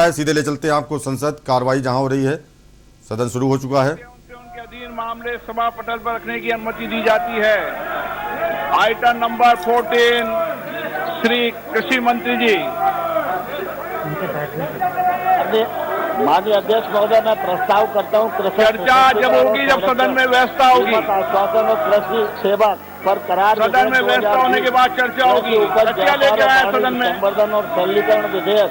सीधे ले चलते हैं आपको संसद कार्रवाई जहां हो रही है। सदन शुरू हो चुका है। उनके अधीन मामले सभा पटल पर रखने की अनुमति दी जाती है। आइटम नंबर 14 श्री कृषि मंत्री जी। माननीय अध्यक्ष महोदय, मैं प्रस्ताव करता हूँ चर्चा जब होगी जब सदन में व्यवस्था होगी। आश्वासन और कृषि सेवा पर करार सदन में व्यवस्था होने के बाद चर्चा होगी। चर्चा लेकर आए सदन में संवर्धन और सरलीकरण विधेयक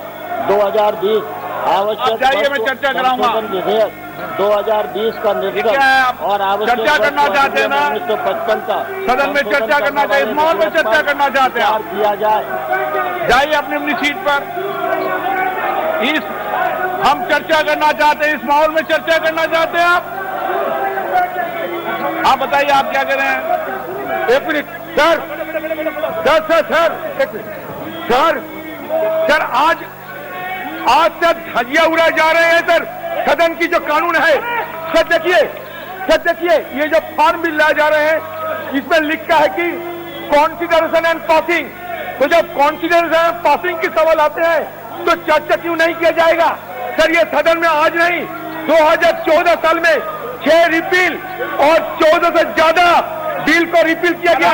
2020 आवश्यक जाइए, मैं चर्चा कराऊंगा। विधेयक 2020 का निर्गत और आवश्यक चर्चा करना चाहते हैं ना 1955 का सदन में चर्चा करना चाहिए। इस माहौल में चर्चा करना चाहते हैं किया जाए। जाइए अपनी अपनी सीट पर। हम चर्चा करना चाहते हैं, इस माहौल में चर्चा करना चाहते हैं आप बताइए आप क्या करें। एक मिनट सर, सर आज तक धजिया उड़ाए जा रहे हैं सर। सदन की जो कानून है सर देखिए ये जो फॉर्म बिल लाए जा रहे हैं इसमें लिखा है कि कॉन्सिडरेशन एंड पासिंग। तो जब कॉन्सिडरेशन एंड पासिंग के सवाल आते हैं तो चर्चा क्यों नहीं किया जाएगा सर। ये सदन में आज नहीं 2014 साल में 6 रिपील और 14 से ज्यादा बिल को रिपील किया गया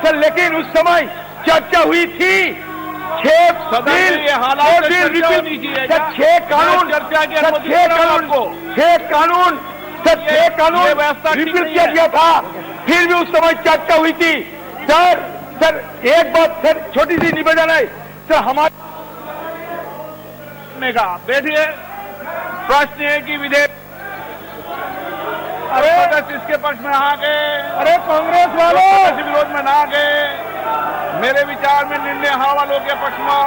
सर। लेकिन उस समय चर्चा हुई थी 6 बिल और बिल रिपील, 6 कानून रिपील किया गया था। फिर भी उस समय चर्चा हुई थी सर। एक बात सर, छोटी सी निवेदन है सर हमारे का। बैठिए। प्रश्न है कि विधेयक सदस्य इसके पक्ष में आ गए। अरे कांग्रेस वालों विरोध में ना गए। मेरे विचार में निर्णय हाँ वालों के पक्ष में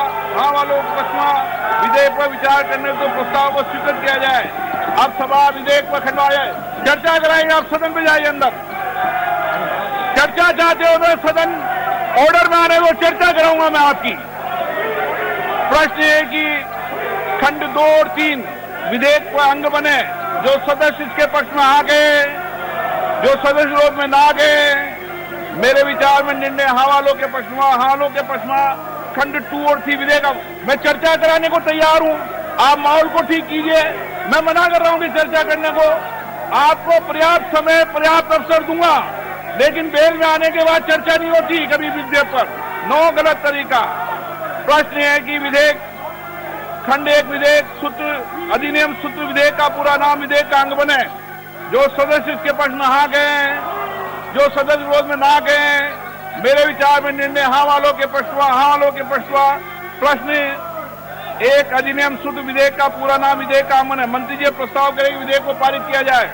विधेयक पर विचार करने को प्रस्ताव को स्वीकृत किया जाए। अब सभा विधेयक पर खंडवा जाए। चर्चा कराएंगे। आप सदन में जाइए अंदर। चर्चा चाहते हो तो सदन ऑर्डर में आने को चर्चा कराऊंगा मैं आपकी। प्रश्न है कि खंड 2 और 3 विधेयक पर अंग बने। जो सदस्य इसके पक्ष में आ गए, जो सदस्य विरोध में ना गए। मेरे विचार में निर्णय हाँ वालों के पक्ष में खंड 2 और 3 विधेयक। मैं चर्चा कराने को तैयार हूं। आप माहौल को ठीक कीजिए। मैं मना कर रहा हूं कि चर्चा करने को। आपको पर्याप्त समय पर्याप्त अवसर दूंगा, लेकिन बेल में आने के बाद चर्चा नहीं होती कभी विधेयक पर। नो, गलत तरीका। प्रश्न है कि विधेयक खंड 1 विधेयक सूत्र अधिनियम सूत्र विधेयक का पूरा नाम विधेयक का अंग बने। जो सदस्य इसके पक्ष में आ गए, जो सदस्य विरोध में ना गए। मेरे विचार में निर्णय हाँ वालों के पक्ष में। प्रश्न 1 अधिनियम सूत्र विधेयक का पूरा नाम विधेयक का अंग बने। मंत्री जी प्रस्ताव करेंगे विधेयक को पारित किया जाए।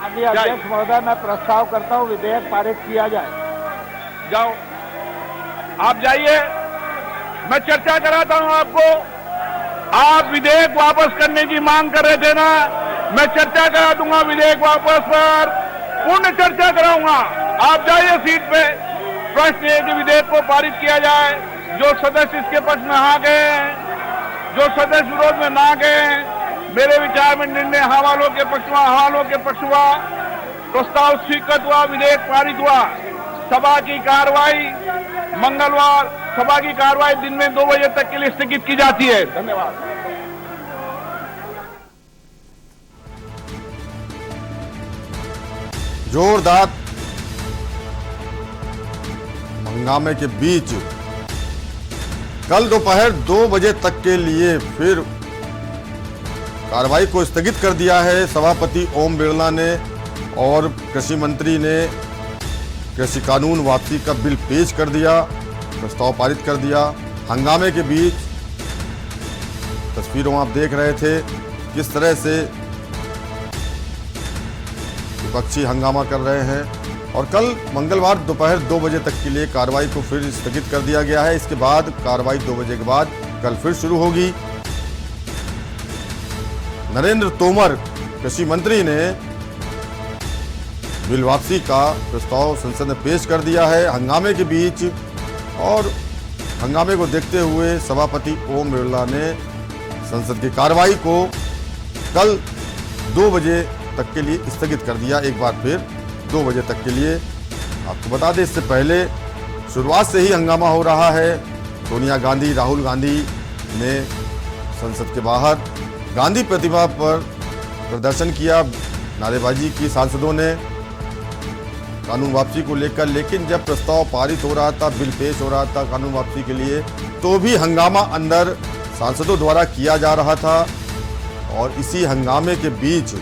अध्यक्ष महोदय, मैं प्रस्ताव करता हूँ विधेयक पारित किया जाए। जाओ, आप जाइए। मैं चर्चा कराता हूं आपको। आप विधेयक वापस करने की मांग कर रहे थे ना, मैं चर्चा करा दूंगा विधेयक वापस पर। पूर्ण चर्चा कराऊंगा। आप जाइए सीट पे। प्रश्न है कि विधेयक को पारित किया जाए। जो सदस्य इसके पक्ष में आ गए, जो सदस्य विरोध में ना गए। मेरे विचार में निर्णय हाँ वालों के पक्ष हुआ। प्रस्ताव स्वीकृत हुआ, विधेयक पारित हुआ। सभा की कार्रवाई मंगलवार सभा की कार्रवाई दिन में 2 बजे तक के लिए स्थगित की जाती है। धन्यवाद। जोरदार हंगामे के बीच कल दोपहर 2 बजे तक के लिए फिर कार्रवाई को स्थगित कर दिया है सभापति ओम बिरला ने। और कृषि मंत्री ने कृषि कानून वापसी का बिल पेश कर दिया, प्रस्ताव पारित कर दिया। हंगामे के बीच तस्वीरों आप देख रहे थे किस तरह से विपक्षी हंगामा कर रहे हैं। और कल मंगलवार दोपहर 2 बजे तक के लिए कार्रवाई को फिर स्थगित कर दिया गया है। इसके बाद कार्रवाई 2 बजे के बाद कल फिर शुरू होगी। नरेंद्र तोमर कृषि मंत्री ने बिल वापसी का प्रस्ताव संसद में पेश कर दिया है हंगामे के बीच। और हंगामे को देखते हुए सभापति ओम बिरला ने संसद की कार्रवाई को कल 2 बजे तक के लिए स्थगित कर दिया। एक बार फिर 2 बजे तक के लिए। आपको बता दें, इससे पहले शुरुआत से ही हंगामा हो रहा है। सोनिया गांधी, राहुल गांधी ने संसद के बाहर गांधी प्रतिमा पर प्रदर्शन किया, नारेबाजी की सांसदों ने कानून वापसी को लेकर। लेकिन जब प्रस्ताव पारित हो रहा था, बिल पेश हो रहा था कानून वापसी के लिए, तो भी हंगामा अंदर सांसदों द्वारा किया जा रहा था। और इसी हंगामे के बीच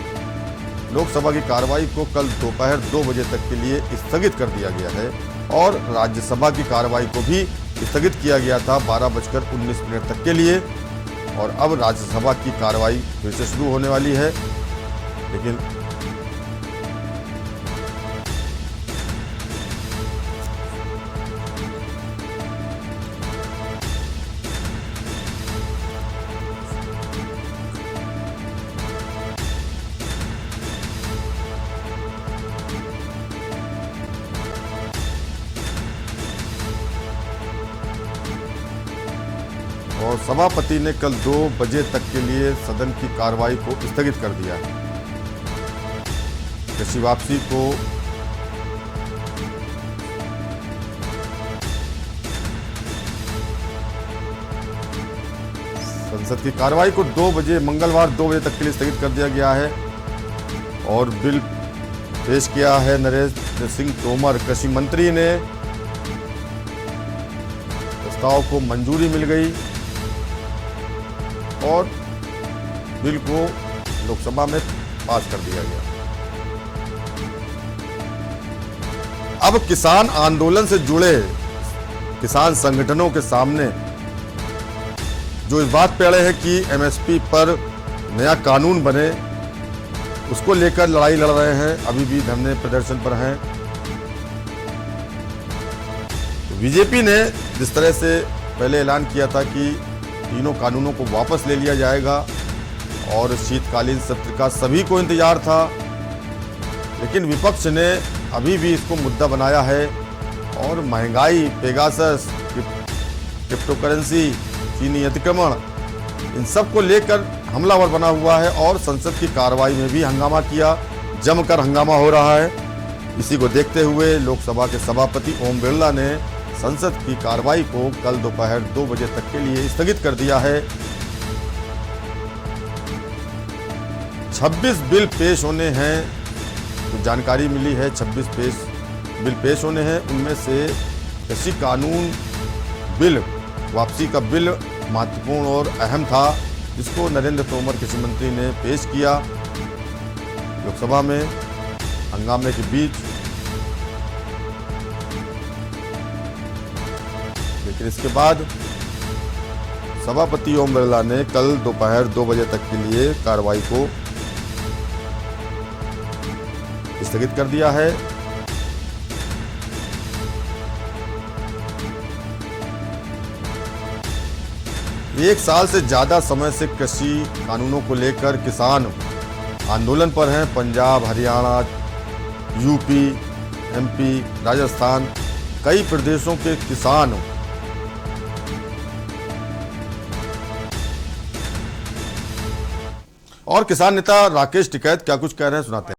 लोकसभा की कार्रवाई को कल दोपहर 2 बजे तक के लिए स्थगित कर दिया गया है और राज्यसभा की कार्रवाई को भी स्थगित किया गया था 12:19 तक के लिए। और अब राज्यसभा की कार्रवाई फिर से शुरू होने वाली है। लेकिन और सभापति ने कल 2 बजे तक के लिए सदन की कार्रवाई को स्थगित कर दिया। कृषि वापसी को संसद की कार्रवाई को 2 बजे मंगलवार 2 बजे तक के लिए स्थगित कर दिया गया है। और बिल पेश किया है नरेंद्र सिंह तोमर, कृषि मंत्री ने। प्रस्ताव को मंजूरी मिल गई और बिल को लोकसभा में पास कर दिया गया। अब किसान आंदोलन से जुड़े किसान संगठनों के सामने जो इस बात पे अड़े हैं कि एमएसपी पर नया कानून बने, उसको लेकर लड़ाई लड़ रहे हैं, अभी भी धरने प्रदर्शन पर हैं। तो बीजेपी ने जिस तरह से पहले ऐलान किया था कि तीनों कानूनों को वापस ले लिया जाएगा और शीतकालीन सत्र का सभी को इंतजार था, लेकिन विपक्ष ने अभी भी इसको मुद्दा बनाया है और महंगाई, पेगासस, क्रिप्टोकरेंसी, चीनी अतिक्रमण, इन सब को लेकर हमलावर बना हुआ है और संसद की कार्रवाई में भी हंगामा किया, जमकर हंगामा हो रहा है। इसी को देखते हुए लोकसभा के सभापति ओम बिरला ने संसद की कार्रवाई को कल दोपहर 2 बजे तक के लिए स्थगित कर दिया है। 26 बिल पेश होने हैं, तो जानकारी मिली है 26 बिल पेश होने हैं। उनमें से कृषि कानून बिल, वापसी का बिल महत्वपूर्ण और अहम था, जिसको नरेंद्र तोमर कृषि मंत्री ने पेश किया लोकसभा में हंगामे के बीच। लेकिन इसके बाद सभापति ओम बिरला ने कल दोपहर 2 बजे तक के लिए कार्रवाई को स्थगित कर दिया है। एक साल से ज्यादा समय से कृषि कानूनों को लेकर किसान आंदोलन पर हैं। पंजाब, हरियाणा, यूपी, एमपी, राजस्थान, कई प्रदेशों के किसान और किसान नेता राकेश टिकैत क्या कुछ कह रहे हैं, सुनाते हैं।